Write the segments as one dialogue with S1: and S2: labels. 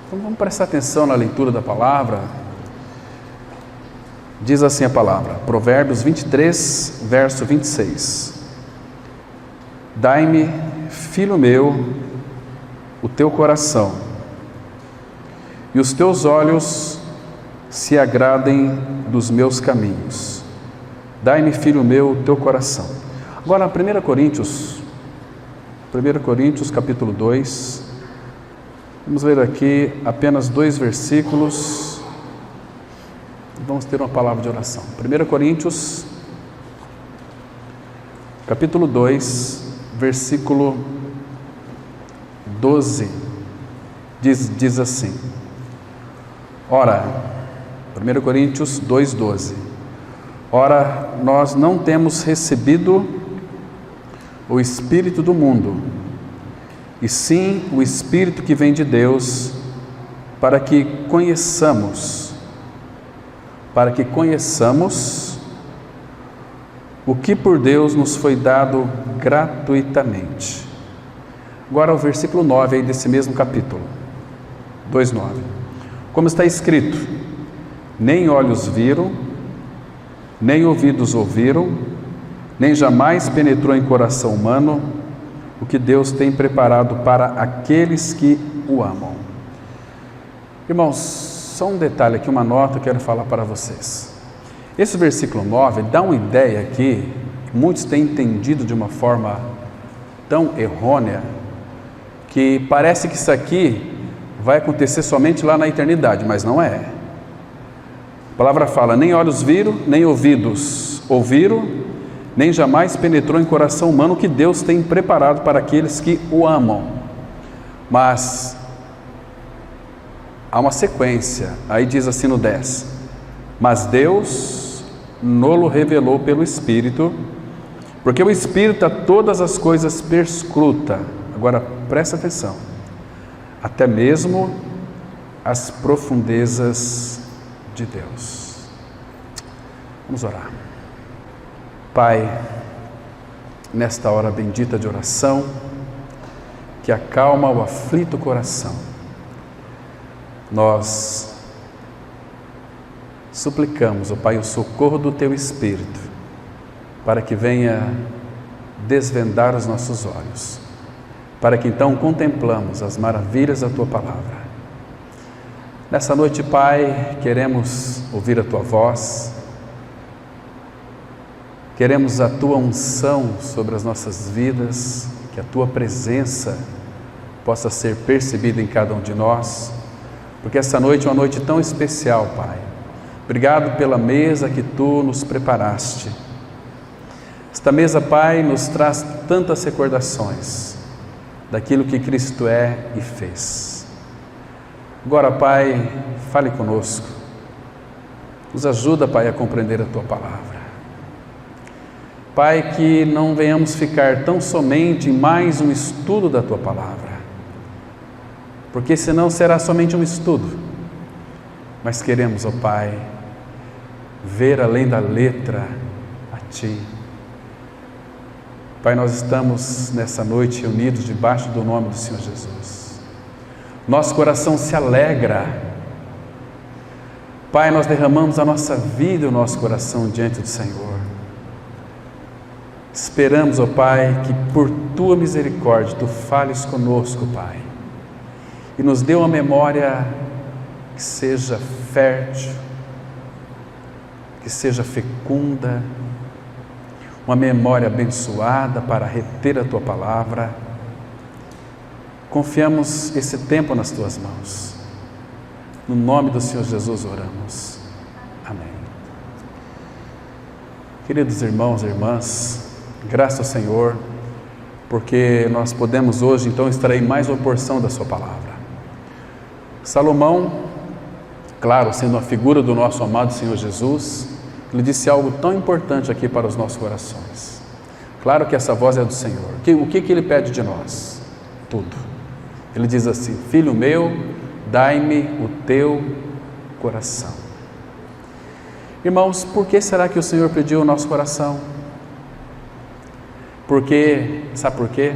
S1: Então vamos prestar atenção na leitura da palavra. Diz assim a palavra, Provérbios 23, verso 26. Dai-me, filho meu, o teu coração, e os teus olhos se agradem dos meus caminhos. Dai-me, filho meu, o teu coração. Agora, 1 Coríntios capítulo 2, vamos ler aqui apenas 2 versículos, vamos ter uma palavra de oração. 1 Coríntios, capítulo 2, versículo 12, diz assim, ora, 1 Coríntios 2,12, ora, nós não temos recebido o Espírito do mundo, e sim o Espírito que vem de Deus, para que conheçamos o que por Deus nos foi dado gratuitamente. Agora o versículo 9 aí desse mesmo capítulo, 2,9. Como está escrito, nem olhos viram, nem ouvidos ouviram, nem jamais penetrou em coração humano o que Deus tem preparado para aqueles que o amam. Irmãos, só um detalhe aqui, uma nota que eu quero falar para vocês. Esse versículo 9 dá uma ideia aqui, que muitos têm entendido de uma forma tão errônea, que parece que isso aqui vai acontecer somente lá na eternidade, mas não é. A palavra fala, nem olhos viram, nem ouvidos ouviram, nem jamais penetrou em coração humano o que Deus tem preparado para aqueles que o amam. Mas há uma sequência, aí diz assim no 10, mas Deus nolo revelou pelo Espírito, porque o Espírito a todas as coisas perscruta. Agora presta atenção, até mesmo as profundezas de Deus. Vamos orar. Pai, nesta hora bendita de oração, que acalma o aflito coração, nós suplicamos, ó Pai, o socorro do Teu Espírito, para que venha desvendar os nossos olhos, para que então contemplamos as maravilhas da Tua palavra. Nessa noite, Pai, queremos ouvir a Tua voz, queremos a Tua unção sobre as nossas vidas, que a Tua presença possa ser percebida em cada um de nós, porque essa noite é uma noite tão especial, Pai. Obrigado pela mesa que Tu nos preparaste. Esta mesa, Pai, nos traz tantas recordações daquilo que Cristo é e fez. Agora, Pai, fale conosco. Nos ajuda, Pai, a compreender a Tua palavra. Pai, que não venhamos ficar tão somente em mais um estudo da Tua palavra, porque senão será somente um estudo, mas queremos, ó Pai, ver além da letra a Ti. Pai, nós estamos nessa noite reunidos debaixo do nome do Senhor Jesus. Nosso coração se alegra. Pai, nós derramamos a nossa vida e o nosso coração diante do Senhor. Esperamos, ó Pai, que por Tua misericórdia Tu fales conosco, Pai, e nos dê uma memória que seja fértil, que seja fecunda, uma memória abençoada para reter a Tua palavra. Confiamos esse tempo nas Tuas mãos. No nome do Senhor Jesus oramos. Amém. Queridos irmãos e irmãs, graças ao Senhor, porque nós podemos hoje então extrair mais uma porção da Sua palavra. Salomão, claro, sendo uma figura do nosso amado Senhor Jesus, ele disse algo tão importante aqui para os nossos corações. Claro que essa voz é do Senhor. O que ele pede de nós? Tudo. Ele diz assim, filho meu, dai-me o teu coração. Irmãos, por que será que o Senhor pediu o nosso coração? Porque, sabe por quê?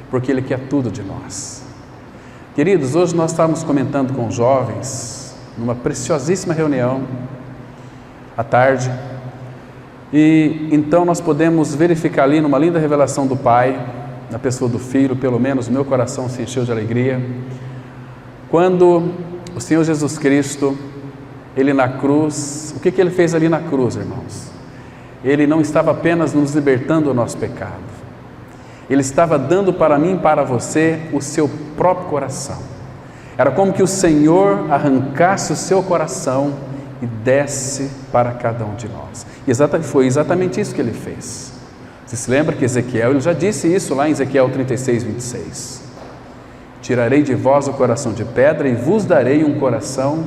S1: Porque Ele quer tudo de nós. Queridos, hoje nós estávamos comentando com os jovens, numa preciosíssima reunião, à tarde, e então nós podemos verificar ali numa linda revelação do Pai, na pessoa do Filho, pelo menos meu coração se encheu de alegria, quando o Senhor Jesus Cristo, Ele na cruz, o que Ele fez ali na cruz, irmãos? Ele não estava apenas nos libertando do nosso pecado, Ele estava dando para mim e para você o seu próprio coração. Era como que o Senhor arrancasse o seu coração e desse para cada um de nós. E foi exatamente isso que Ele fez. Você se lembra que Ezequiel, ele já disse isso lá em Ezequiel 36, 26. Tirarei de vós o coração de pedra e vos darei um coração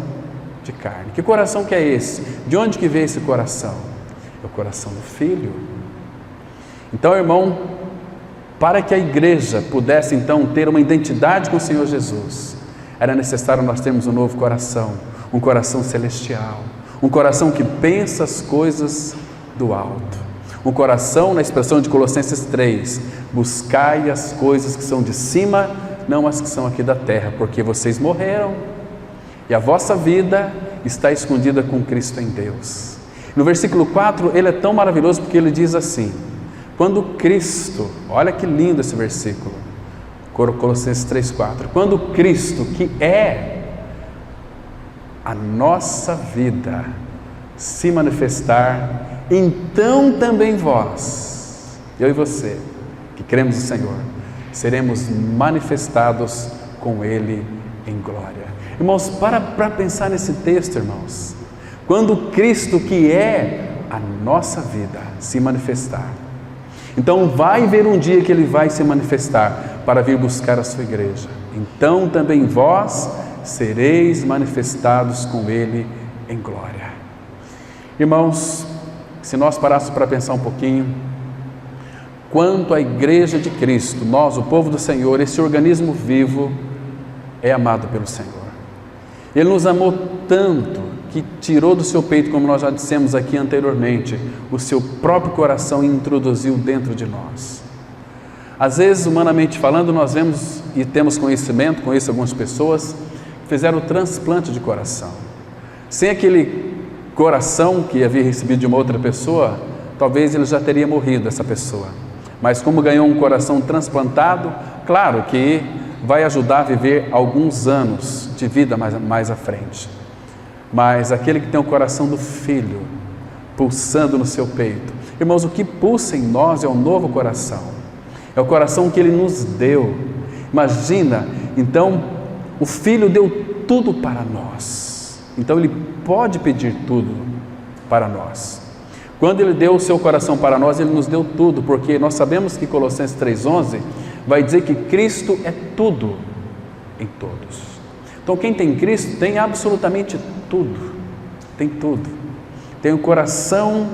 S1: de carne. Que coração que é esse? De onde que veio esse coração? É o coração do Filho. Então, irmão, para que a igreja pudesse então ter uma identidade com o Senhor Jesus, era necessário nós termos um novo coração, um coração celestial, um coração que pensa as coisas do alto, um coração, na expressão de Colossenses 3, buscai as coisas que são de cima, não as que são aqui da terra, porque vocês morreram e a vossa vida está escondida com Cristo em Deus. No versículo 4, ele é tão maravilhoso porque ele diz assim: quando Cristo, olha que lindo esse versículo, Colossenses 3,4, quando Cristo, que é a nossa vida, se manifestar, então também vós, eu e você, que cremos no Senhor, seremos manifestados com Ele em glória. Irmãos, para pensar nesse texto, irmãos, quando Cristo, que é a nossa vida, se manifestar, então vai haver um dia que Ele vai se manifestar para vir buscar a sua igreja. Então também vós sereis manifestados com Ele em glória. Irmãos, se nós parássemos para pensar um pouquinho, quanto a igreja de Cristo, nós, o povo do Senhor, esse organismo vivo, é amado pelo Senhor. Ele nos amou tanto que tirou do seu peito, como nós já dissemos aqui anteriormente, o seu próprio coração e introduziu dentro de nós. Às vezes, humanamente falando, nós vemos e temos conhecimento, conheço algumas pessoas que fizeram o transplante de coração. Sem aquele coração que havia recebido de uma outra pessoa, talvez ele já teria morrido, essa pessoa. Mas como ganhou um coração transplantado, claro que vai ajudar a viver alguns anos de vida mais à frente. Mas aquele que tem o coração do Filho pulsando no seu peito, irmãos, o que pulsa em nós é o novo coração, é o coração que Ele nos deu. Imagina, então, o Filho deu tudo para nós, então Ele pode pedir tudo para nós. Quando Ele deu o seu coração para nós, Ele nos deu tudo, porque nós sabemos que Colossenses 3,11 vai dizer que Cristo é tudo em todos. Então quem tem Cristo tem absolutamente tudo, tem tudo. Tem o coração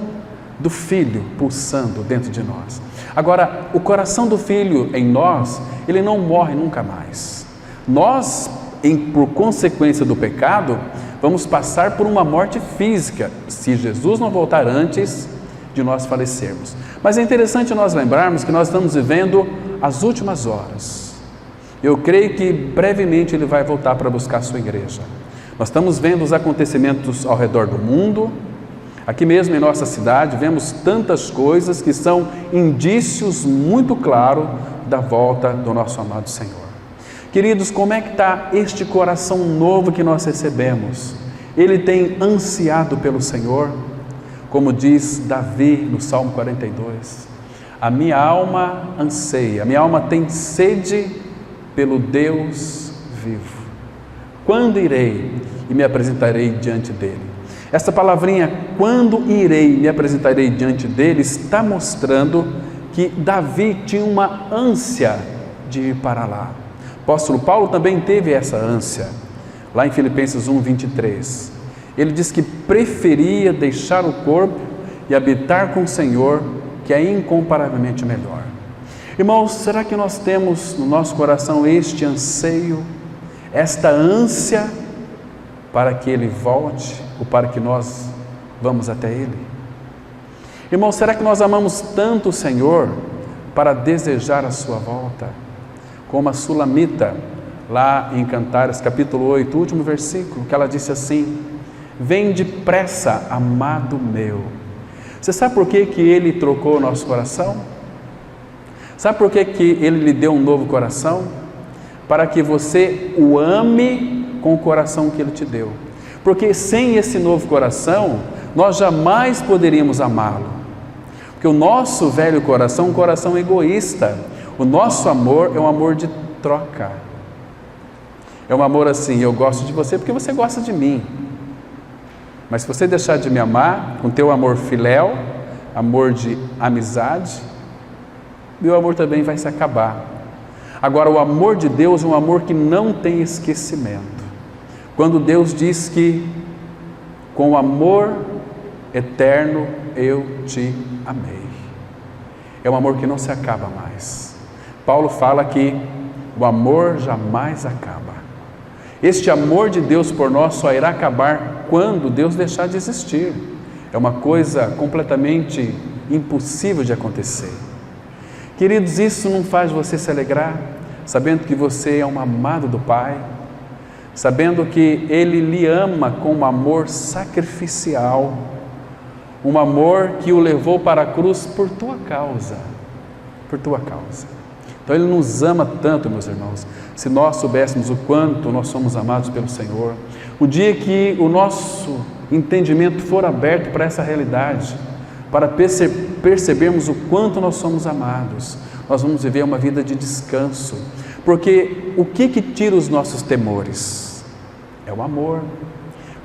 S1: do Filho pulsando dentro de nós. Agora, o coração do Filho em nós, ele não morre nunca mais. Nós, por consequência do pecado, vamos passar por uma morte física, se Jesus não voltar antes de nós falecermos. Mas é interessante nós lembrarmos que nós estamos vivendo as últimas horas. Eu creio que brevemente Ele vai voltar para buscar a sua igreja. Nós estamos vendo os acontecimentos ao redor do mundo, aqui mesmo em nossa cidade, vemos tantas coisas que são indícios muito claros da volta do nosso amado Senhor. Queridos, como é que está este coração novo que nós recebemos? Ele tem ansiado pelo Senhor? Como diz Davi no Salmo 42, a minha alma anseia, a minha alma tem sede pelo Deus vivo. Quando irei e me apresentarei diante dele? Essa palavrinha, quando irei e me apresentarei diante dele, está mostrando que Davi tinha uma ânsia de ir para lá. O apóstolo Paulo também teve essa ânsia, lá em Filipenses 1:23. Ele diz que preferia deixar o corpo e habitar com o Senhor, que é incomparavelmente melhor. Irmãos, será que nós temos no nosso coração este anseio, esta ânsia para que Ele volte ou para que nós vamos até Ele? Irmãos, será que nós amamos tanto o Senhor para desejar a sua volta? Como a sulamita, lá em Cantares, capítulo 8, último versículo, que ela disse assim: vem depressa, amado meu. Você sabe por que Ele trocou o nosso coração? Sabe por que Ele lhe deu um novo coração? Para que você o ame com o coração que Ele te deu. Porque sem esse novo coração, nós jamais poderíamos amá-lo. Porque o nosso velho coração é um coração egoísta. O nosso amor é um amor de troca. É um amor assim: eu gosto de você porque você gosta de mim. Mas se você deixar de me amar, com teu amor filéu, amor de amizade, meu amor também vai se acabar. Agora, o amor de Deus é um amor que não tem esquecimento. Quando Deus diz que com amor eterno eu te amei, é um amor que não se acaba mais. Paulo fala que o amor jamais acaba. Este amor de Deus por nós só irá acabar quando Deus deixar de existir. É uma coisa completamente impossível de acontecer. Queridos, isso não faz você se alegrar, sabendo que você é um amado do Pai, sabendo que Ele lhe ama com um amor sacrificial, um amor que o levou para a cruz por tua causa, por tua causa. Então Ele nos ama tanto, meus irmãos. Se nós soubéssemos o quanto nós somos amados pelo Senhor, o dia que o nosso entendimento for aberto para essa realidade, para percebermos o quanto nós somos amados, nós vamos viver uma vida de descanso. Porque o que tira os nossos temores? É o amor.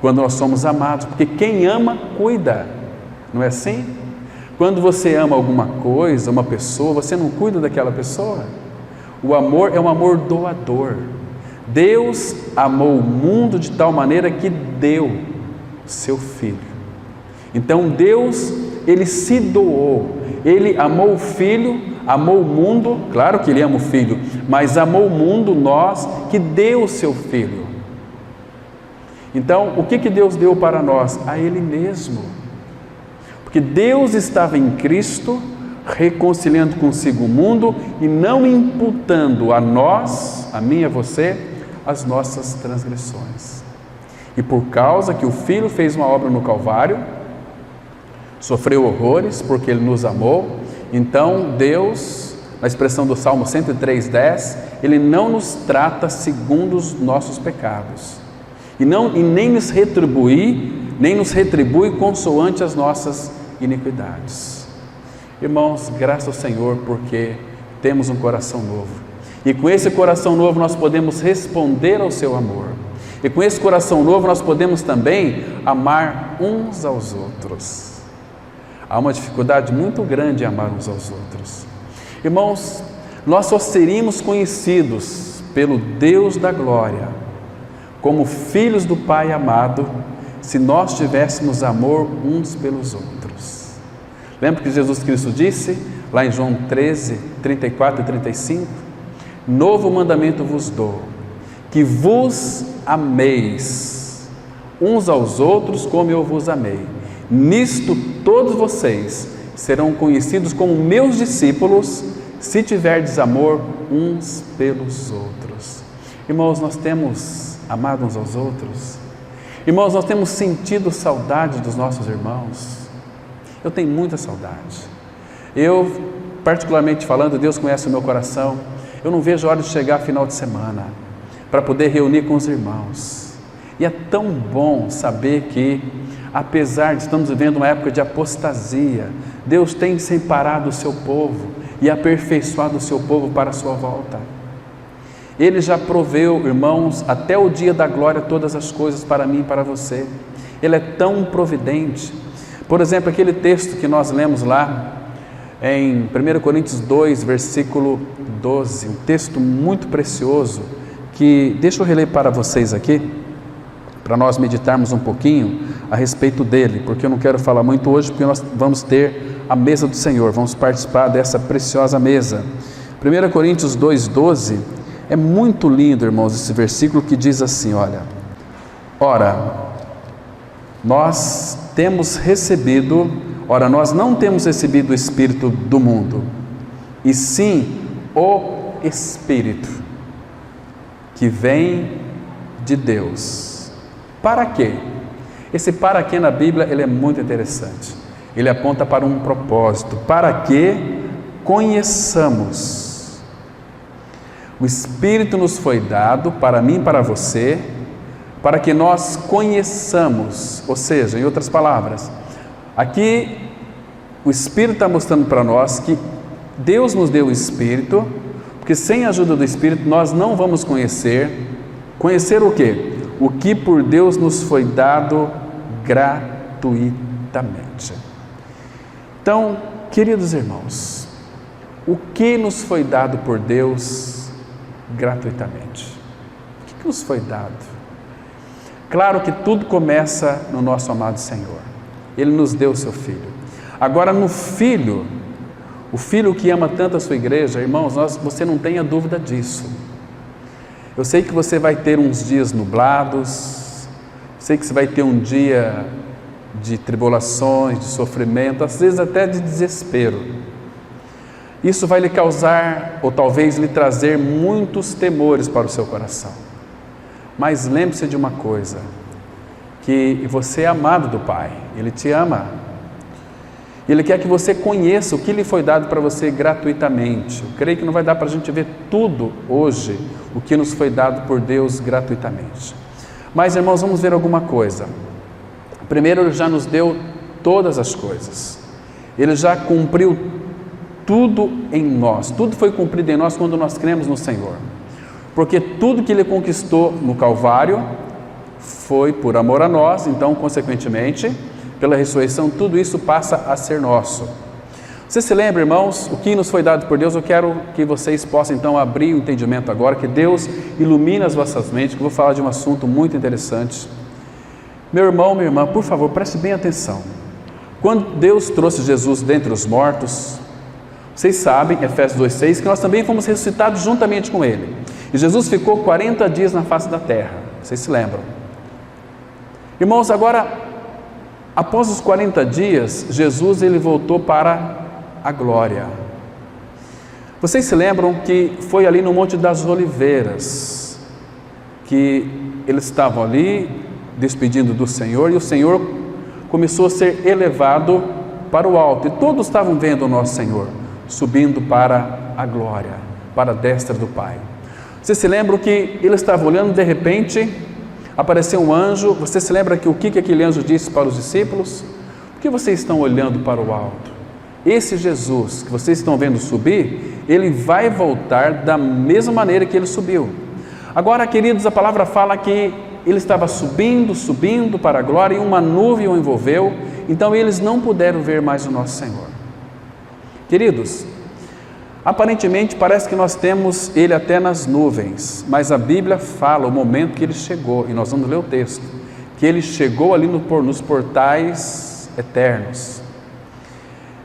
S1: Quando nós somos amados, porque quem ama, cuida. Não é assim? Quando você ama alguma coisa, uma pessoa, você não cuida daquela pessoa? O amor é um amor doador. Deus amou o mundo de tal maneira que deu seu Filho. Então Deus, Ele se doou. Ele amou o Filho, amou o mundo, claro que Ele ama o Filho, mas amou o mundo, nós, que deu o seu Filho. Então, o que Deus deu para nós? A Ele mesmo. Porque Deus estava em Cristo, reconciliando consigo o mundo e não imputando a nós, a mim e a você, as nossas transgressões. E por causa que o Filho fez uma obra no Calvário, sofreu horrores porque Ele nos amou, então Deus, na expressão do Salmo 103:10, Ele não nos trata segundo os nossos pecados e nem nos retribui consoante as nossas iniquidades. Irmãos, graças ao Senhor porque temos um coração novo, e com esse coração novo nós podemos responder ao seu amor, e com esse coração novo nós podemos também amar uns aos outros. Há uma dificuldade muito grande em amar uns aos outros. Irmãos, nós só seríamos conhecidos pelo Deus da glória como filhos do Pai amado se nós tivéssemos amor uns pelos outros. Lembra que Jesus Cristo disse, lá em João 13:34 e 35, novo mandamento vos dou, que vos ameis uns aos outros como eu vos amei. Nisto todos vocês serão conhecidos como meus discípulos, se tiverdes amor uns pelos outros. Irmãos, nós temos amado uns aos outros? Irmãos, nós temos sentido saudade dos nossos irmãos? Eu tenho muita saudade. Eu, particularmente falando, Deus conhece o meu coração, eu não vejo a hora de chegar final de semana, para poder reunir com os irmãos. E é tão bom saber que, apesar de estamos vivendo uma época de apostasia, Deus tem separado o seu povo e aperfeiçoado o seu povo para a sua volta. Ele já proveu, irmãos, até o dia da glória, todas as coisas para mim e para você. Ele é tão providente. Por exemplo, aquele texto que nós lemos lá em 1 Coríntios 2, versículo 12, um texto muito precioso, que deixa eu reler para vocês aqui, para nós meditarmos um pouquinho a respeito dele, porque eu não quero falar muito hoje, porque nós vamos ter a mesa do Senhor, vamos participar dessa preciosa mesa. 1 Coríntios 2,12, é muito lindo, irmãos, esse versículo que diz assim, olha, ora, nós não temos recebido o Espírito do mundo, e sim o Espírito, que vem de Deus. Para quê? Esse para quê na Bíblia ele é muito interessante. Ele aponta para um propósito, para que conheçamos. O Espírito nos foi dado, para mim e para você, para que nós conheçamos, ou seja, em outras palavras, aqui o Espírito está mostrando para nós que Deus nos deu o Espírito, porque sem a ajuda do Espírito nós não vamos conhecer o quê? O que por Deus nos foi dado gratuitamente. Então, queridos irmãos, o que nos foi dado por Deus gratuitamente? O que nos foi dado? Claro que tudo começa no nosso amado Senhor. Ele nos deu o seu Filho. Agora no Filho, o Filho que ama tanto a sua igreja, irmãos, você não tenha dúvida disso. Eu sei que você vai ter uns dias nublados, sei que você vai ter um dia de tribulações, de sofrimento, às vezes até de desespero. Isso vai lhe causar, ou talvez lhe trazer muitos temores para o seu coração. Mas lembre-se de uma coisa, que você é amado do Pai, Ele te ama. Ele quer que você conheça o que lhe foi dado para você gratuitamente. Eu creio que não vai dar para a gente ver tudo hoje, o que nos foi dado por Deus gratuitamente. Mas, irmãos, vamos ver alguma coisa. Primeiro, Ele já nos deu todas as coisas. Ele já cumpriu tudo em nós. Tudo foi cumprido em nós quando nós cremos no Senhor. Porque tudo que Ele conquistou no Calvário foi por amor a nós, então, consequentemente, pela ressurreição, tudo isso passa a ser nosso. Você se lembra, irmãos, o que nos foi dado por Deus? Eu quero que vocês possam, então, abrir o entendimento agora, que Deus ilumine as vossas mentes, que eu vou falar de um assunto muito interessante. Meu irmão, minha irmã, por favor, preste bem atenção. Quando Deus trouxe Jesus dentre os mortos, vocês sabem, Efésios 2,6, que nós também fomos ressuscitados juntamente com Ele. E Jesus ficou 40 dias na face da terra. Vocês se lembram? Irmãos, agora, após os 40 dias, Jesus ele voltou para a glória. Vocês se lembram que foi ali no Monte das Oliveiras, que eles estavam ali, despedindo do Senhor, e o Senhor começou a ser elevado para o alto, e todos estavam vendo o nosso Senhor, subindo para a glória, para a destra do Pai. Vocês se lembram que ele estava olhando, de repente, apareceu um anjo. Você se lembra que o que aquele anjo disse para os discípulos? Por que vocês estão olhando para o alto? Esse Jesus que vocês estão vendo subir, ele vai voltar da mesma maneira que ele subiu. Agora, queridos, a palavra fala que ele estava subindo para a glória, e uma nuvem o envolveu, então eles não puderam ver mais o nosso Senhor. Queridos, aparentemente parece que nós temos ele até nas nuvens, mas a Bíblia fala o momento que ele chegou, e nós vamos ler o texto, que ele chegou ali nos portais eternos.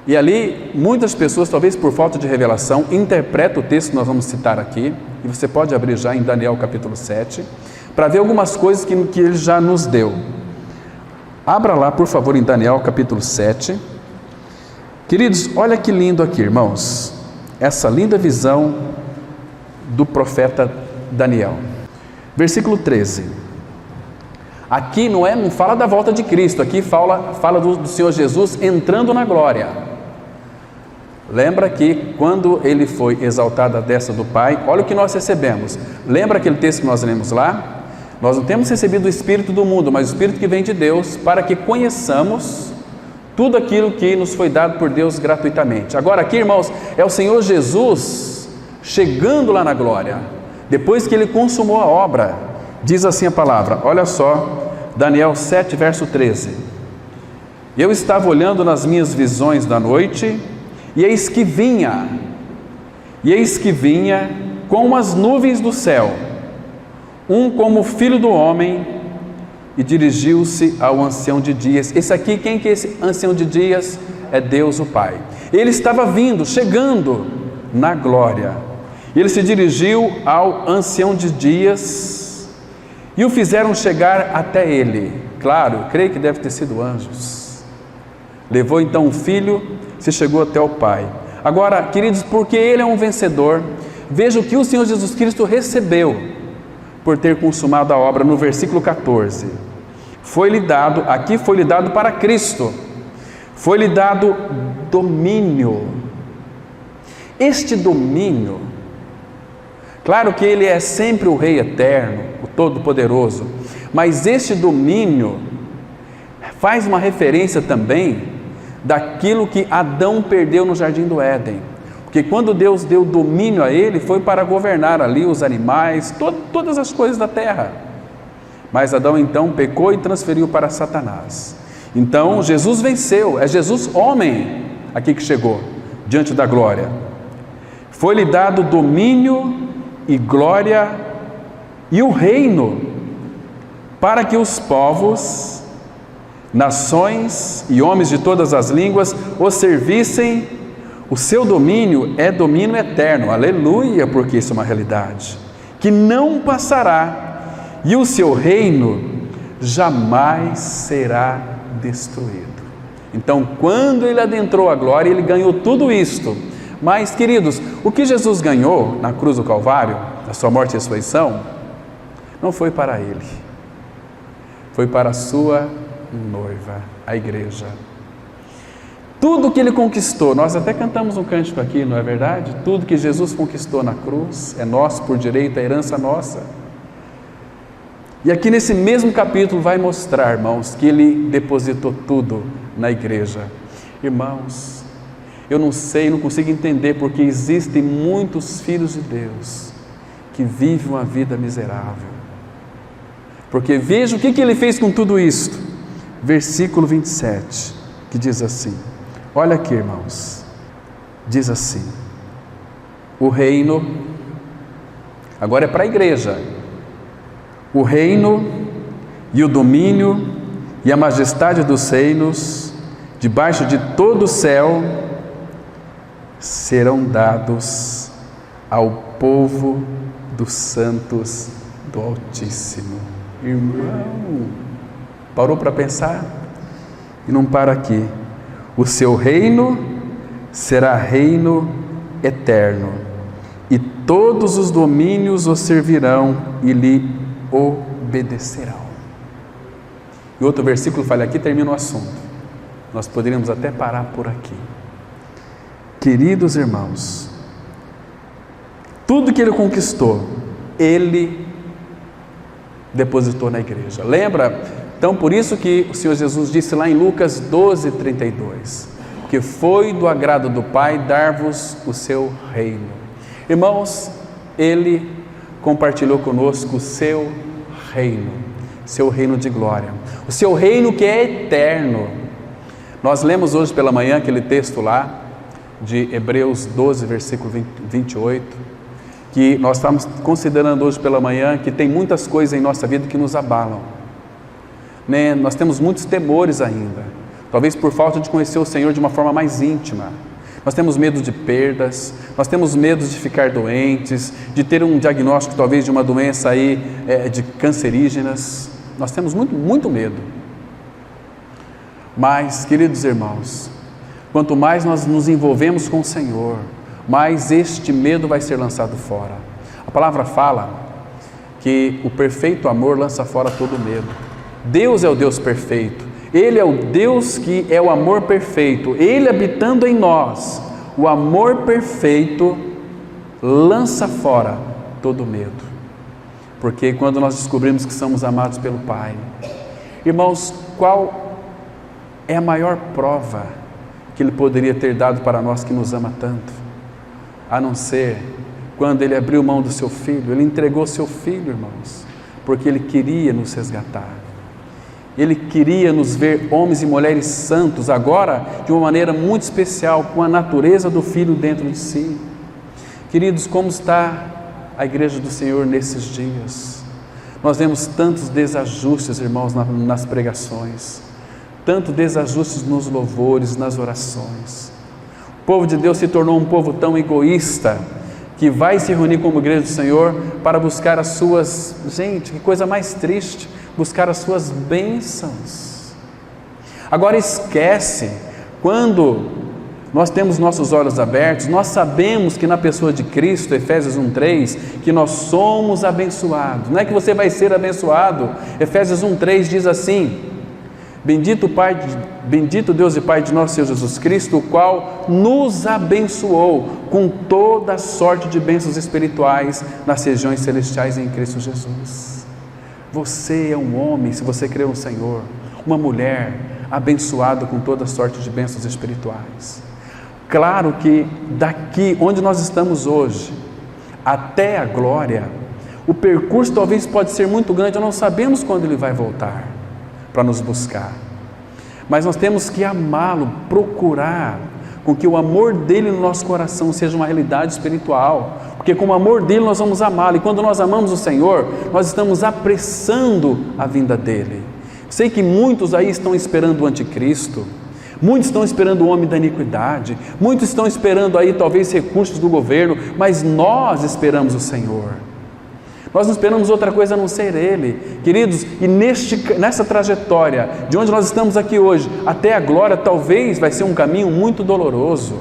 S1: E ali, muitas pessoas, talvez por falta de revelação, interpretam o texto que nós vamos citar aqui, e você pode abrir já em Daniel capítulo 7, para ver algumas coisas que ele já nos deu. Abra lá, por favor, em Daniel capítulo 7. Queridos, olha que lindo aqui, irmãos, essa linda visão do profeta Daniel. Versículo 13. Aqui não fala da volta de Cristo, aqui fala do Senhor Jesus entrando na glória. Lembra que quando ele foi exaltado à destra do Pai, olha o que nós recebemos. Lembra aquele texto que nós lemos lá? Nós não temos recebido o Espírito do mundo, mas o Espírito que vem de Deus, para que conheçamos tudo aquilo que nos foi dado por Deus gratuitamente. Agora aqui, irmãos, é o Senhor Jesus chegando lá na glória, depois que ele consumou a obra. Diz assim a palavra, olha só, Daniel 7, verso 13. Eu estava olhando nas minhas visões da noite, e eis que vinha com as nuvens do céu, um como filho do homem, e dirigiu-se ao ancião de dias. Esse aqui, quem que é esse ancião de dias? É Deus o Pai. Ele estava chegando na glória. Ele se dirigiu ao ancião de dias e o fizeram chegar até ele. Claro, eu creio que deve ter sido anjos. Levou então o filho, se chegou até o Pai. Agora, queridos, porque ele é um vencedor, veja o que o Senhor Jesus Cristo recebeu. por ter consumado a obra, no versículo 14. Foi-lhe dado para Cristo, foi-lhe dado domínio. Este domínio, claro que Ele é sempre o Rei eterno, o Todo-Poderoso, mas este domínio faz uma referência também daquilo que Adão perdeu no Jardim do Éden. Porque quando Deus deu domínio a ele, foi para governar ali os animais, todas as coisas da terra. Mas Adão então pecou e transferiu para Satanás. Então Jesus venceu, é Jesus homem aqui que chegou, diante da glória. Foi-lhe dado domínio e glória e o reino, para que os povos, nações e homens de todas as línguas o servissem. O seu domínio é domínio eterno, aleluia, porque isso é uma realidade, que não passará, e o seu reino jamais será destruído. Então, quando ele adentrou a glória, ele ganhou tudo isto. Mas, queridos, o que Jesus ganhou na cruz do Calvário, na sua morte e ressurreição, não foi para ele, foi para a sua noiva, a igreja. Tudo que ele conquistou, nós até cantamos um cântico aqui, não é verdade? Tudo que Jesus conquistou na cruz é nosso por direito, é herança nossa. E aqui nesse mesmo capítulo vai mostrar, irmãos, que ele depositou tudo na igreja. Irmãos, eu não sei, não consigo entender porque existem muitos filhos de Deus que vivem uma vida miserável. Porque veja o que ele fez com tudo isto. Versículo 27, que diz assim, olha aqui, irmãos, diz assim, o reino, agora é para a igreja, o reino e o domínio e a majestade dos reinos, debaixo de todo o céu, serão dados ao povo dos santos do Altíssimo. Irmão, parou para pensar? E não para aqui. O seu reino será reino eterno, e todos os domínios o servirão e lhe obedecerão. E outro versículo fala aqui, termina o assunto. Nós poderíamos até parar por aqui. Queridos irmãos, tudo que ele conquistou, ele depositou na igreja. Lembra? Então, por isso que o Senhor Jesus disse lá em Lucas 12:32, que foi do agrado do Pai dar-vos o seu reino. Irmãos, Ele compartilhou conosco o seu reino de glória, o seu reino que é eterno. Nós lemos hoje pela manhã aquele texto lá, de Hebreus 12, versículo 28, que nós estamos considerando hoje pela manhã, que tem muitas coisas em nossa vida que nos abalam. Nós temos muitos temores ainda, talvez por falta de conhecer o Senhor de uma forma mais íntima. Nós temos medo de perdas, nós temos medo de ficar doentes, de ter um diagnóstico talvez de uma doença aí, de cancerígenas. Nós temos muito medo. Mas, queridos irmãos, quanto mais nós nos envolvemos com o Senhor, mais este medo vai ser lançado fora. A palavra fala que o perfeito amor lança fora todo medo. Deus é o Deus perfeito, Ele é o Deus que é o amor perfeito, Ele habitando em nós, o amor perfeito lança fora todo medo, porque quando nós descobrimos que somos amados pelo Pai, irmãos, qual é a maior prova que Ele poderia ter dado para nós que nos ama tanto, a não ser quando Ele abriu mão do seu Filho, Ele entregou seu Filho, irmãos, porque Ele queria nos resgatar. Ele queria nos ver homens e mulheres santos, agora de uma maneira muito especial, com a natureza do Filho dentro de si. Queridos, como está a igreja do Senhor nesses dias? Nós vemos tantos desajustes, irmãos, nas pregações, tantos desajustes nos louvores, nas orações. O povo de Deus se tornou um povo tão egoísta, que vai se reunir como igreja do Senhor para buscar as suas, gente, que coisa mais triste, buscar as suas bênçãos. Agora esquece, quando nós temos nossos olhos abertos, nós sabemos que na pessoa de Cristo, Efésios 1:3, que nós somos abençoados. Não é que você vai ser abençoado. Efésios 1:3 diz assim: bendito Deus e Pai de nosso Senhor Jesus Cristo, o qual nos abençoou com toda sorte de bênçãos espirituais nas regiões celestiais em Cristo Jesus. Você é um homem, se você crê no Senhor, uma mulher abençoado com toda sorte de bênçãos espirituais. Claro que daqui onde nós estamos hoje até a glória, o percurso talvez pode ser muito grande, nós não sabemos quando Ele vai voltar para nos buscar, mas nós temos que amá-lo, procurar com que o amor dele no nosso coração seja uma realidade espiritual, porque com o amor dele nós vamos amá-lo, e quando nós amamos o Senhor, nós estamos apressando a vinda dele. Sei que muitos aí estão esperando o anticristo, muitos estão esperando o homem da iniquidade, muitos estão esperando aí talvez recursos do governo, mas nós esperamos o Senhor. Nós não esperamos outra coisa a não ser Ele. Queridos, e nessa trajetória, de onde nós estamos aqui hoje, até a glória, talvez vai ser um caminho muito doloroso,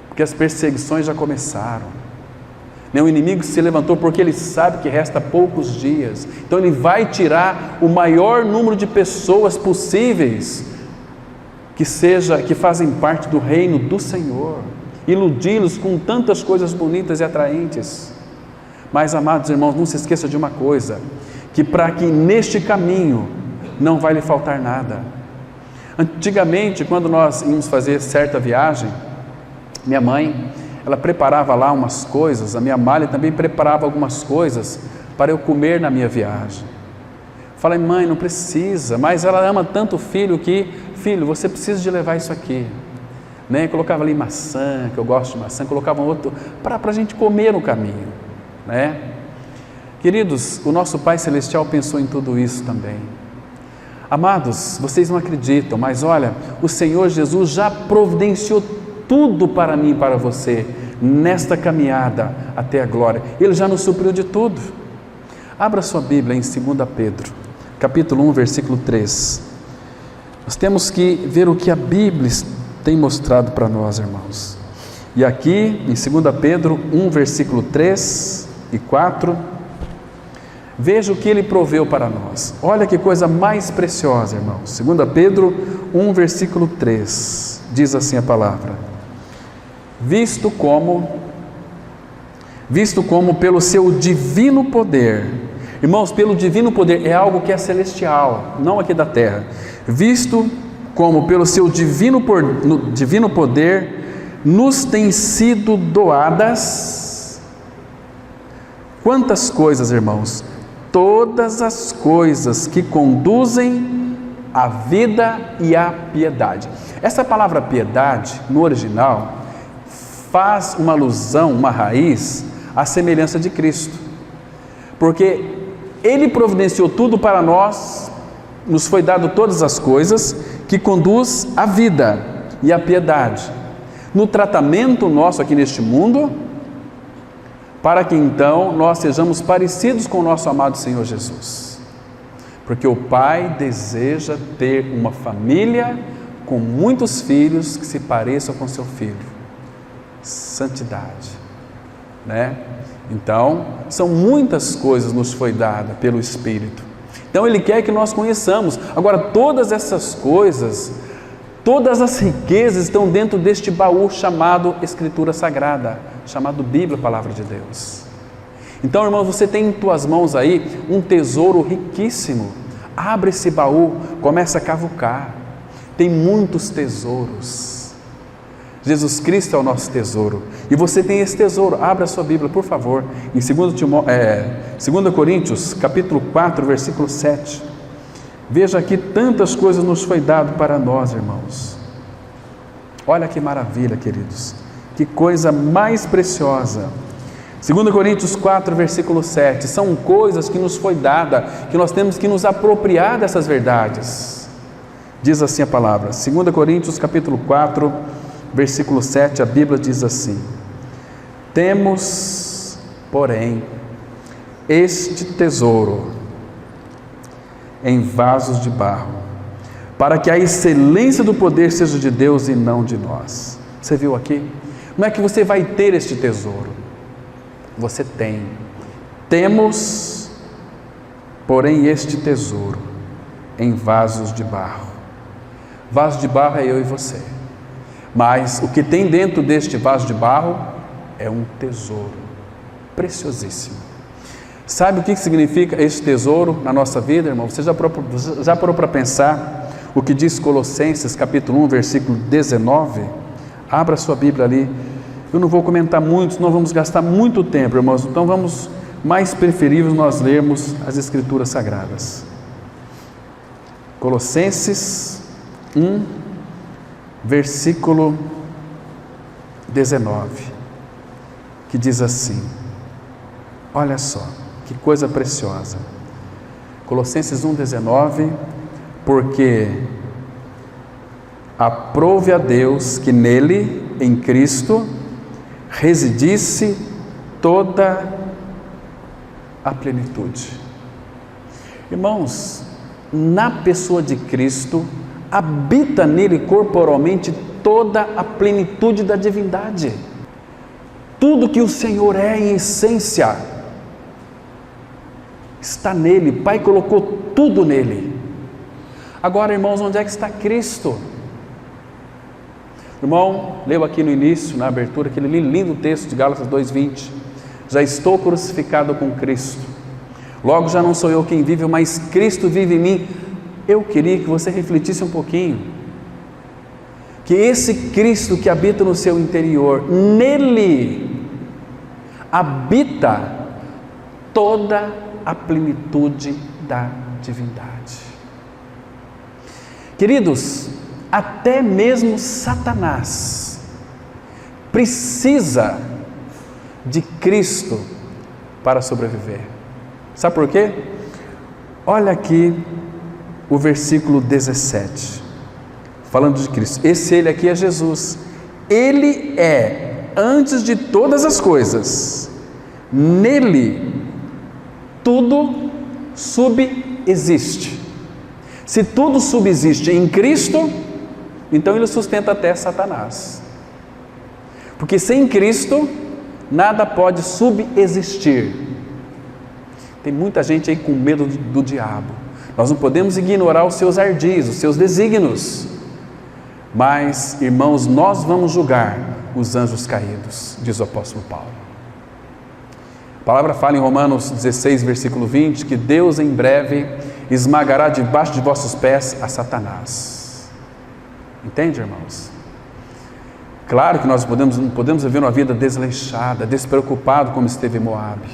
S1: porque as perseguições já começaram. O inimigo se levantou porque ele sabe que resta poucos dias, então ele vai tirar o maior número de pessoas possíveis, que fazem parte do reino do Senhor, iludi-los com tantas coisas bonitas e atraentes. Mas, amados irmãos, não se esqueça de uma coisa, que para que neste caminho não vai lhe faltar nada. Antigamente, quando nós íamos fazer certa viagem, minha mãe, ela preparava lá umas coisas, a minha malha também preparava algumas coisas para eu comer na minha viagem. Falei, mãe, não precisa, mas ela ama tanto o filho que, filho, você precisa de levar isso aqui. Colocava ali maçã, que eu gosto de maçã, colocava outro, para a gente comer no caminho. Queridos, o nosso Pai Celestial pensou em tudo isso também. Amados, vocês não acreditam, mas olha, o Senhor Jesus já providenciou tudo para mim e para você, nesta caminhada até a glória. Ele já nos supriu de tudo. Abra sua Bíblia em 2 Pedro, capítulo 1, versículo 3. Nós temos que ver o que a Bíblia tem mostrado para nós, irmãos. E aqui, em 2 Pedro 1, versículo 3 e 4, veja o que Ele proveu para nós. Olha que coisa mais preciosa, irmãos. 2 Pedro 1, versículo 3, diz assim a palavra: visto como pelo seu divino poder, irmãos, pelo divino poder é algo que é celestial, não aqui da terra, visto como pelo seu divino poder nos têm sido doadas. Quantas coisas, irmãos? Todas as coisas que conduzem à vida e à piedade. Essa palavra piedade, no original, faz uma alusão, uma raiz, à semelhança de Cristo. Porque Ele providenciou tudo para nós, nos foi dado todas as coisas que conduz à vida e à piedade. No tratamento nosso aqui neste mundo, para que então nós sejamos parecidos com o nosso amado Senhor Jesus. Porque o Pai deseja ter uma família com muitos filhos que se pareçam com seu Filho. Santidade, Então, são muitas coisas nos foi dada pelo Espírito. Então Ele quer que nós conheçamos. Agora, todas essas coisas, todas as riquezas estão dentro deste baú chamado Escritura Sagrada, chamado Bíblia, Palavra de Deus. Então, irmãos, você tem em tuas mãos aí um tesouro riquíssimo. Abre esse baú, começa a cavucar. Tem muitos tesouros. Jesus Cristo é o nosso tesouro. E você tem esse tesouro. Abra a sua Bíblia, por favor, em 2 Coríntios, capítulo 4, versículo 7. Veja aqui, tantas coisas nos foi dado para nós, irmãos. Olha que maravilha, queridos. Que coisa mais preciosa. 2 Coríntios 4, versículo 7. São coisas que nos foi dada, que nós temos que nos apropriar dessas verdades. Diz assim a palavra. 2 Coríntios, capítulo 4, versículo 7, a Bíblia diz assim: temos, porém, este tesouro em vasos de barro, para que a excelência do poder seja de Deus e não de nós. Você viu aqui? Como é que você vai ter este tesouro? Você tem. Temos, porém, este tesouro em vasos de barro. Vaso de barro é eu e você. Mas o que tem dentro deste vaso de barro é um tesouro preciosíssimo. Sabe o que significa este tesouro na nossa vida, irmão? Você já parou para pensar o que diz Colossenses capítulo 1, versículo 19? Abra sua Bíblia ali. Eu não vou comentar muito, senão vamos gastar muito tempo, irmãos. Então vamos, mais preferível nós lermos as Escrituras Sagradas. Colossenses 1, versículo 19, que diz assim, olha só, que coisa preciosa. Colossenses 1, 19, porque aprove a Deus que nele, em Cristo, residisse toda a plenitude. Irmãos, na pessoa de Cristo, habita nele corporalmente toda a plenitude da divindade. Tudo que o Senhor é em essência está nele. O Pai colocou tudo nele. Agora, irmãos, onde é que está Cristo? Irmão, leu aqui no início, na abertura, aquele lindo texto de Gálatas 2:20. Já estou crucificado com Cristo. Logo já não sou eu quem vive, mas Cristo vive em mim. Eu queria que você refletisse um pouquinho. Que esse Cristo que habita no seu interior, nele habita toda a plenitude da divindade. Queridos, até mesmo Satanás precisa de Cristo para sobreviver. Sabe por quê? Olha aqui o versículo 17, falando de Cristo. Ele aqui é Jesus. Ele é antes de todas as coisas. Nele tudo subexiste. Se tudo subsiste em Cristo, então ele sustenta até Satanás. Porque sem Cristo, nada pode subexistir. Tem muita gente aí com medo do diabo. Nós não podemos ignorar os seus ardis, os seus desígnios. Mas, irmãos, nós vamos julgar os anjos caídos, diz o apóstolo Paulo. A palavra fala em Romanos 16, versículo 20, que Deus em breve esmagará debaixo de vossos pés a Satanás. Entende, irmãos? Claro que nós não podemos viver uma vida desleixada, despreocupado como esteve Moabe.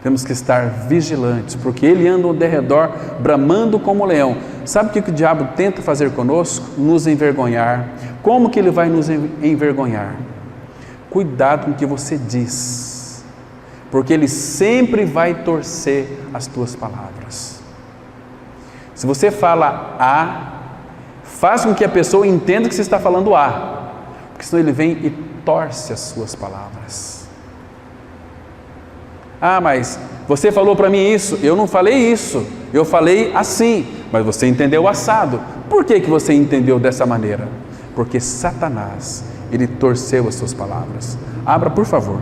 S1: Temos que estar vigilantes, porque ele anda ao derredor, bramando como um leão. Sabe o que o diabo tenta fazer conosco? Nos envergonhar. Como que ele vai nos envergonhar? Cuidado com o que você diz, porque ele sempre vai torcer as tuas palavras. Se você fala A, faz com que a pessoa entenda que você está falando A, porque senão ele vem e torce as suas palavras. Ah, mas você falou para mim isso. Eu não falei isso, eu falei assim, mas você entendeu assado. Por que você entendeu dessa maneira? Porque Satanás, ele torceu as suas palavras. Abra, por favor,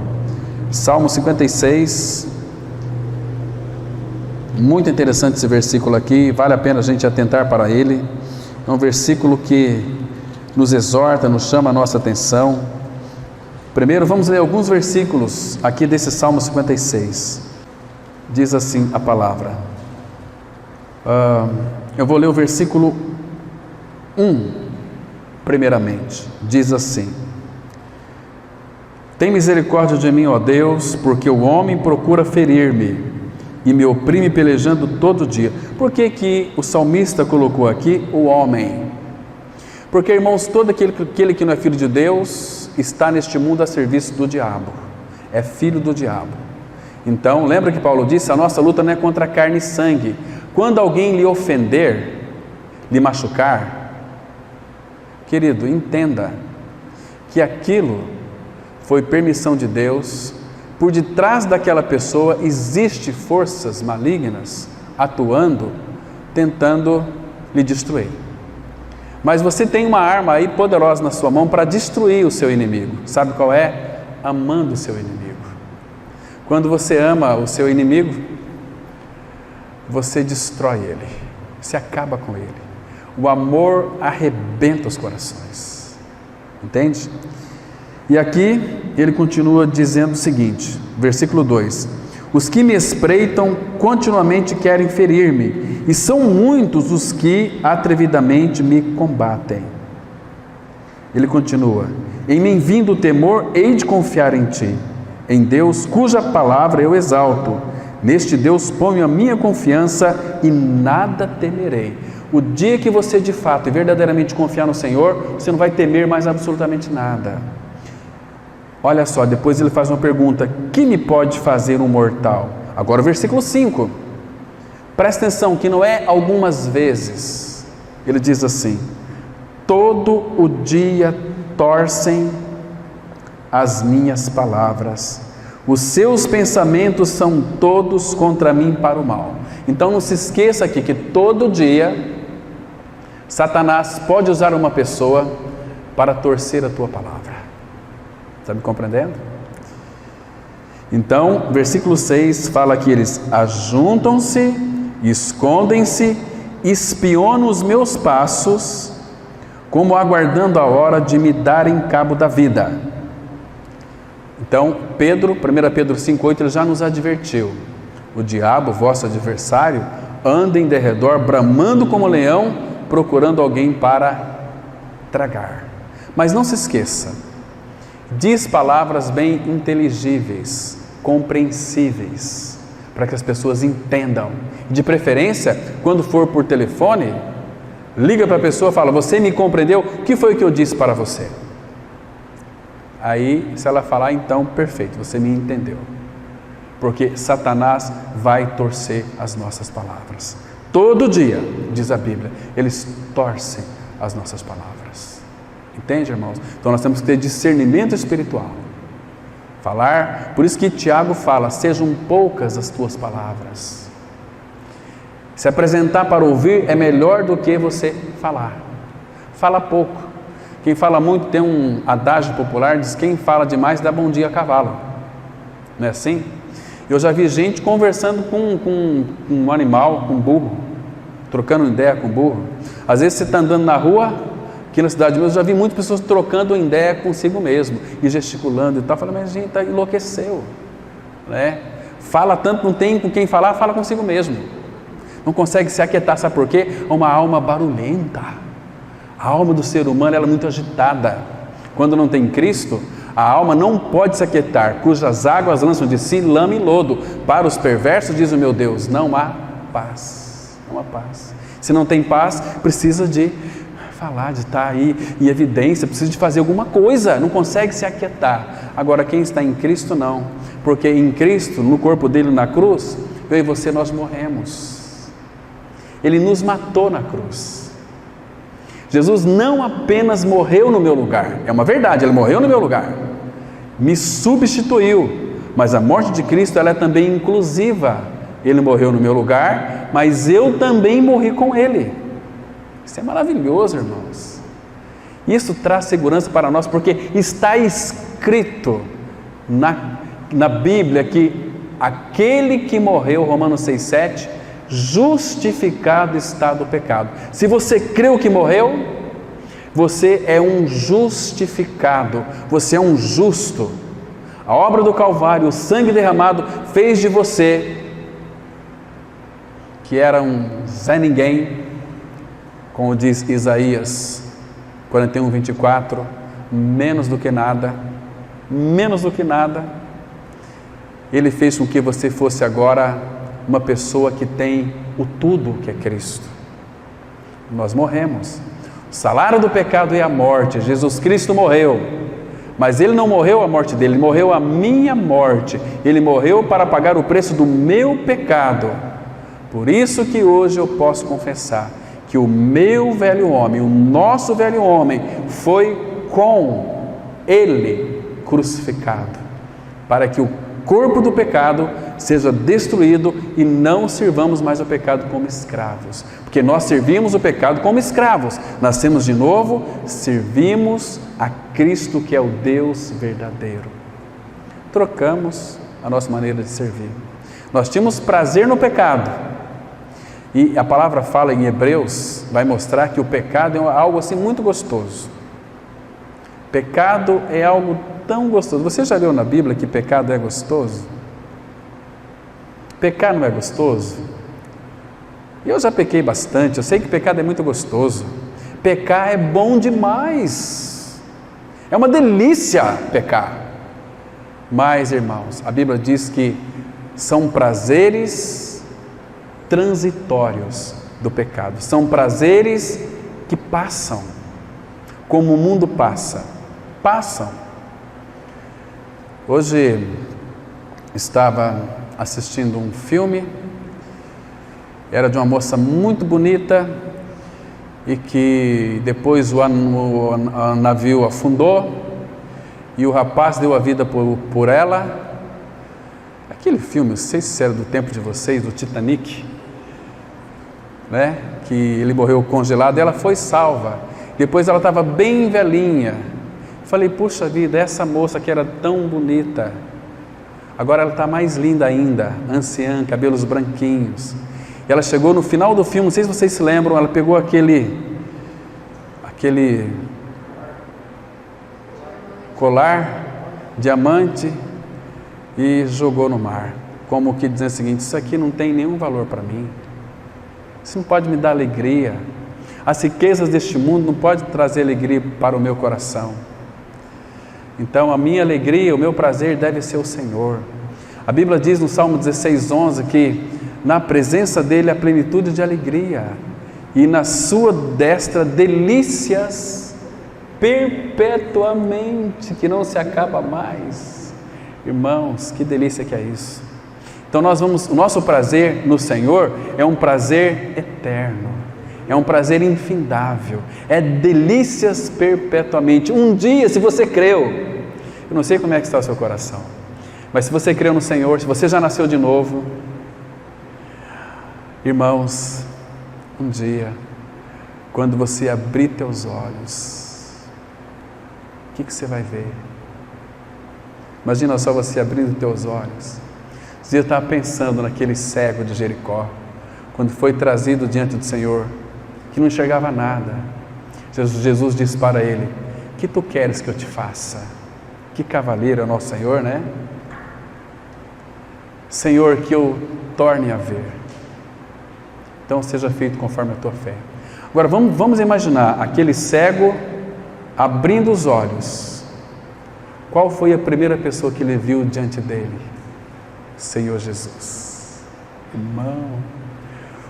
S1: Salmo 56. Muito interessante esse versículo aqui, vale a pena a gente atentar para ele. É um versículo que nos exorta, nos chama a nossa atenção. Primeiro, vamos ler alguns versículos aqui desse Salmo 56. Diz assim a palavra. Eu vou ler o versículo 1, primeiramente. Diz assim: tem misericórdia de mim, ó Deus, porque o homem procura ferir-me e me oprime pelejando todo dia. Por que o salmista colocou aqui o homem? Porque, irmãos, todo aquele que não é filho de Deus está neste mundo a serviço do diabo, é filho do diabo. Então, lembra que Paulo disse, a nossa luta não é contra carne e sangue. Quando alguém lhe ofender, lhe machucar, querido, entenda que aquilo foi permissão de Deus. Por detrás daquela pessoa existem forças malignas atuando, tentando lhe destruir. Mas você tem uma arma aí poderosa na sua mão para destruir o seu inimigo. Sabe qual é? Amando o seu inimigo. Quando você ama o seu inimigo, você destrói ele, você acaba com ele. O amor arrebenta os corações. Entende? E aqui ele continua dizendo o seguinte, versículo 2: os que me espreitam continuamente querem ferir-me, e são muitos os que atrevidamente me combatem. Ele continua: em mim vindo o temor, hei de confiar em ti, em Deus, cuja palavra eu exalto. Neste Deus ponho a minha confiança e nada temerei. O dia que você de fato e verdadeiramente confiar no Senhor, você não vai temer mais absolutamente nada. Olha só, depois ele faz uma pergunta: que me pode fazer um mortal? Agora o versículo 5. Presta atenção, que não é algumas vezes. Ele diz assim: todo o dia torcem as minhas palavras, os seus pensamentos são todos contra mim para o mal. Então não se esqueça aqui que todo dia Satanás pode usar uma pessoa para torcer a tua palavra. Está me compreendendo? Então, versículo 6 fala que eles ajuntam-se, escondem-se, espionam os meus passos, como aguardando a hora de me darem cabo da vida. Então, 1 Pedro 5,8, ele já nos advertiu: o diabo, vosso adversário, anda em derredor, bramando como leão, procurando alguém para tragar. Mas não se esqueça, diz palavras bem inteligíveis, compreensíveis, para que as pessoas entendam. De preferência, quando for por telefone, liga para a pessoa e fala: você me compreendeu? O que foi que eu disse para você? Aí, se ela falar, então, perfeito, você me entendeu. Porque Satanás vai torcer as nossas palavras. Todo dia, diz a Bíblia, eles torcem as nossas palavras. Entende, irmãos? Então nós temos que ter discernimento espiritual. Falar, por isso que Tiago fala: sejam poucas as tuas palavras. Se apresentar para ouvir é melhor do que você falar. Fala pouco. Quem fala muito, tem um adágio popular, diz: quem fala demais dá bom dia a cavalo. Não é assim? Eu já vi gente conversando com um animal, com um burro, trocando ideia com o burro. Às vezes você está andando na rua, aqui na cidade mesmo, eu já vi muitas pessoas trocando ideia consigo mesmo, e gesticulando e tal. Falei: mas gente, enlouqueceu, né? Fala tanto, não tem com quem falar, fala consigo mesmo. Não consegue se aquietar, sabe por quê? É uma alma barulhenta. A alma do ser humano, ela é muito agitada. Quando não tem Cristo, a alma não pode se aquietar, cujas águas lançam de si lama e lodo. Para os perversos, diz o meu Deus, não há paz. Não há paz. Se não tem paz, precisa de falar, de estar aí em evidência, precisa de fazer alguma coisa, não consegue se aquietar. Agora, quem está em Cristo, não. Porque em Cristo, no corpo dele na cruz, eu e você, nós morremos. Ele nos matou na cruz. Jesus não apenas morreu no meu lugar, é uma verdade, ele morreu no meu lugar, me substituiu, mas a morte de Cristo, ela é também inclusiva. Ele morreu no meu lugar, mas eu também morri com ele. Isso é maravilhoso, irmãos. Isso traz segurança para nós, porque está escrito na Bíblia que aquele que morreu, Romanos 6,7, justificado está do pecado. Se você creu que morreu, você é um justificado, você é um justo. A obra do Calvário, o sangue derramado, fez de você, que era um Zé Ninguém, como diz Isaías 41:24, menos do que nada, ele fez com que você fosse agora uma pessoa que tem o tudo que é Cristo. Nós morremos. O salário do pecado é a morte. Jesus Cristo morreu, mas Ele não morreu a morte dele, Ele morreu a minha morte. Ele morreu para pagar o preço do meu pecado. Por isso que hoje eu posso confessar que o meu velho homem, o nosso velho homem, foi com Ele crucificado, para que o corpo do pecado seja destruído e não sirvamos mais o pecado como escravos. Porque nós servimos o pecado como escravos. Nascemos de novo, servimos a Cristo, que é o Deus verdadeiro. Trocamos a nossa maneira de servir. Nós tínhamos prazer no pecado. E a palavra fala em Hebreus, vai mostrar que o pecado é algo assim muito gostoso. Pecado é algo tão gostoso. Você já leu na Bíblia que pecado é gostoso? Pecar não é gostoso? Eu já pequei bastante, eu sei que pecado é muito gostoso. Pecar é bom demais. É uma delícia pecar. Mas, irmãos, a Bíblia diz que são prazeres transitórios do pecado. São prazeres que passam, como o mundo passa. Passam. Hoje estava assistindo um filme, era de uma moça muito bonita e que depois o navio afundou e o rapaz deu a vida por ela. Aquele filme, não sei se era do tempo de vocês, do Titanic, né? Que ele morreu congelado, ela foi salva. Depois ela estava bem velhinha. Falei, puxa vida, essa moça que era tão bonita, agora ela está mais linda ainda, anciã, cabelos branquinhos. E ela chegou no final do filme, não sei se vocês se lembram, ela pegou aquele colar, diamante, e jogou no mar, como que dizendo o seguinte, isso aqui não tem nenhum valor para mim, isso não pode me dar alegria, as riquezas deste mundo não podem trazer alegria para o meu coração. Então a minha alegria, o meu prazer deve ser o Senhor. A Bíblia diz no Salmo 16:11 que na presença dele há plenitude de alegria e na sua destra delícias perpetuamente, que não se acaba mais. Irmãos, que delícia que é isso. Então o nosso prazer no Senhor é um prazer eterno, é um prazer infindável, é delícias perpetuamente. Um dia, se você creu, eu não sei como é que está o seu coração, mas se você creu no Senhor, se você já nasceu de novo, irmãos, um dia, quando você abrir teus olhos, o que você vai ver? Imagina só você abrindo teus olhos. Você estava pensando naquele cego de Jericó, quando foi trazido diante do Senhor, que não enxergava nada. Jesus disse para ele, o que tu queres que eu te faça? Que cavaleiro é o nosso Senhor, né? Senhor, que eu torne a ver. Então seja feito conforme a tua fé. Agora vamos imaginar aquele cego abrindo os olhos. Qual foi a primeira pessoa que ele viu diante dele? Senhor Jesus. Irmão,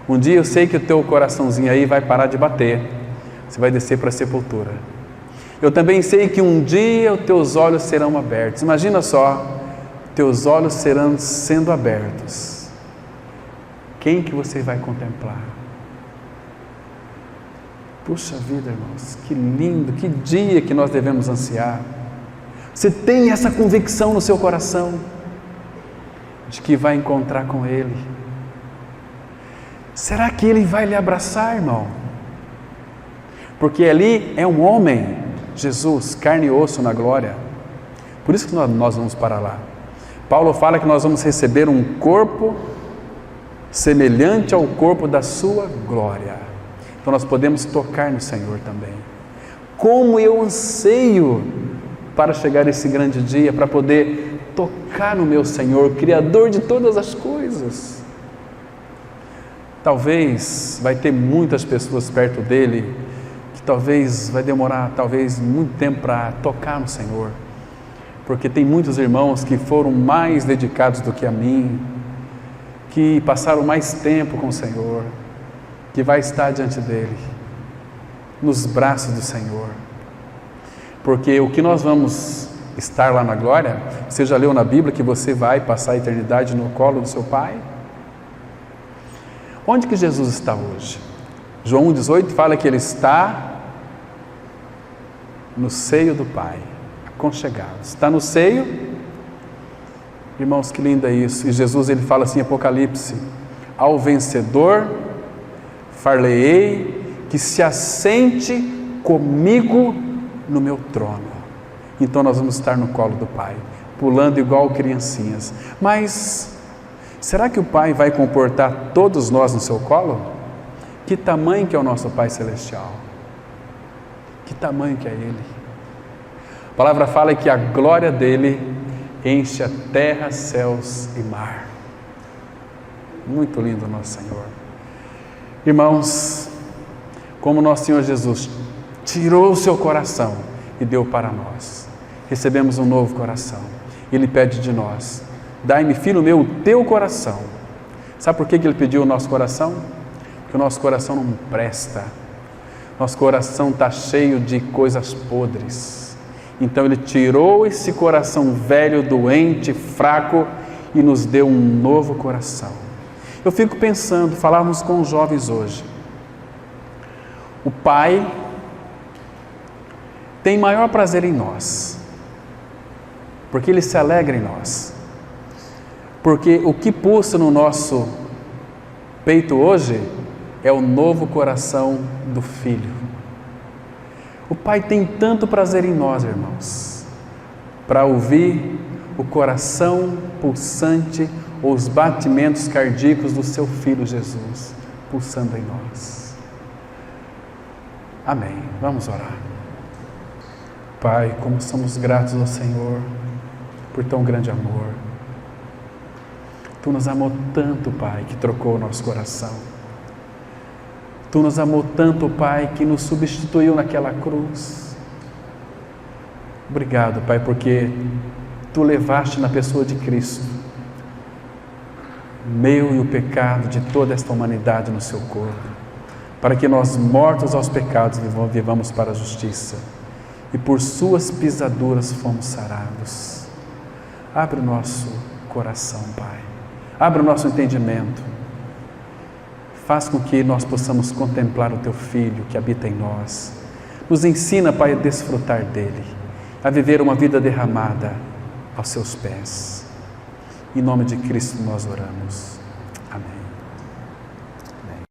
S1: um dia eu sei que o teu coraçãozinho aí vai parar de bater. Você vai descer para a sepultura. Eu também sei que um dia os teus olhos serão abertos. Imagina só, teus olhos serão sendo abertos. Quem que você vai contemplar? Puxa vida, irmãos, que lindo, que dia que nós devemos ansiar. Você tem essa convicção no seu coração de que vai encontrar com Ele. Será que Ele vai lhe abraçar, irmão? Porque ali é um homem, Jesus, carne e osso na glória. Por isso que nós vamos para lá. Paulo fala que nós vamos receber um corpo semelhante ao corpo da sua glória. Então nós podemos tocar no Senhor também. Como eu anseio para chegar esse grande dia, para poder tocar no meu Senhor, Criador de todas as coisas. Talvez vai ter muitas pessoas perto dele, que talvez vai demorar muito tempo para tocar no Senhor, porque tem muitos irmãos que foram mais dedicados do que a mim, que passaram mais tempo com o Senhor, que vai estar diante dele, nos braços do Senhor. Porque o que nós vamos estar lá na glória, você já leu na Bíblia que você vai passar a eternidade no colo do seu Pai? Onde que Jesus está hoje? João 1,18 fala que Ele está no seio do Pai, aconchegado. Está no seio Irmãos, que lindo é isso. E Jesus, ele fala assim em Apocalipse: ao vencedor far-lhe-ei que se assente comigo no meu trono. Então nós vamos estar no colo do Pai, pulando igual criancinhas. Mas será que o Pai vai comportar todos nós no seu colo? Que tamanho que é o nosso Pai Celestial? Que tamanho que é Ele? A palavra fala que a glória dele enche a terra, céus e mar. Muito lindo nosso Senhor. Irmãos, como nosso Senhor Jesus tirou o seu coração e deu para nós, recebemos um novo coração. Ele pede de nós: dai-me, filho meu, o teu coração. Sabe por que Ele pediu o nosso coração? Porque o nosso coração não presta. Nosso coração está cheio de coisas podres. Então Ele tirou esse coração velho, doente, fraco e nos deu um novo coração. Eu fico pensando, falávamos com os jovens hoje, o Pai tem maior prazer em nós, porque Ele se alegra em nós, porque o que pulsa no nosso peito hoje é o novo coração do Filho. O Pai tem tanto prazer em nós, irmãos, para ouvir o coração pulsante ou os batimentos cardíacos do seu Filho Jesus pulsando em nós. Amém. Vamos orar. Pai, como somos gratos ao Senhor por tão grande amor. Tu nos amou tanto, Pai, que trocou o nosso coração. Tu nos amou tanto, Pai, que nos substituiu naquela cruz. Obrigado, Pai, porque Tu levaste na pessoa de Cristo meu e o pecado de toda esta humanidade no seu corpo, para que nós, mortos aos pecados, vivamos para a justiça, e por suas pisaduras fomos sarados. Abre o nosso coração, Pai, abre o nosso entendimento, faz com que nós possamos contemplar o Teu Filho que habita em nós. Nos ensina, Pai, a desfrutar dEle, a viver uma vida derramada aos Seus pés. Em nome de Cristo nós oramos. Amém.